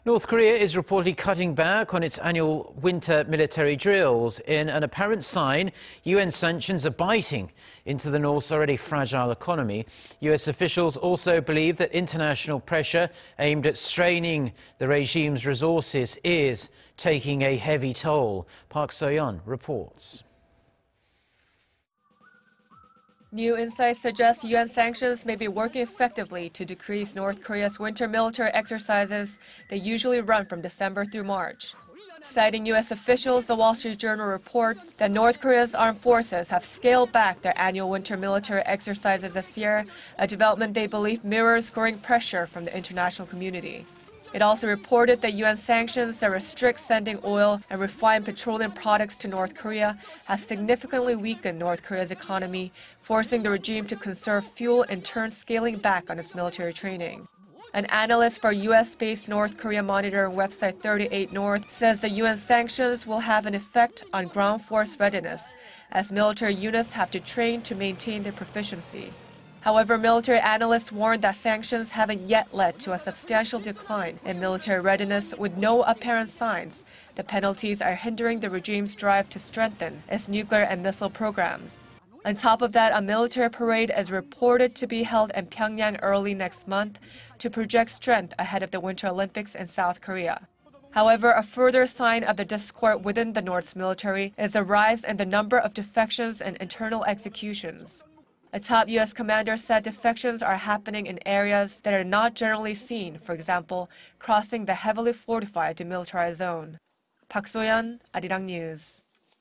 North Korea is reportedly cutting back on its annual winter military drills in an apparent sign UN sanctions are biting into the North's already fragile economy. US officials also believe that international pressure aimed at straining the regime's resources is taking a heavy toll. Park Soyun reports. New insights suggest UN sanctions may be working effectively to decrease North Korea's winter military exercises that usually run from December through March. Citing U.S. officials, the Wall Street Journal reports that North Korea's armed forces have scaled back their annual winter military exercises this year, a development they believe mirrors growing pressure from the international community. It also reported that UN sanctions that restrict sending oil and refined petroleum products to North Korea have significantly weakened North Korea's economy, forcing the regime to conserve fuel in turn scaling back on its military training. An analyst for U.S.-based North Korea monitoring website 38 North says the UN sanctions will have an effect on ground force readiness, as military units have to train to maintain their proficiency. However, military analysts warned that sanctions haven't yet led to a substantial decline in military readiness with no apparent signs. The penalties are hindering the regime's drive to strengthen its nuclear and missile programs. On top of that, a military parade is reported to be held in Pyongyang early next month to project strength ahead of the Winter Olympics in South Korea. However, a further sign of the discord within the North's military is a rise in the number of defections and internal executions. A top U.S. commander said defections are happening in areas that are not generally seen, for example, crossing the heavily fortified demilitarized zone. Park So-yeon, Arirang News.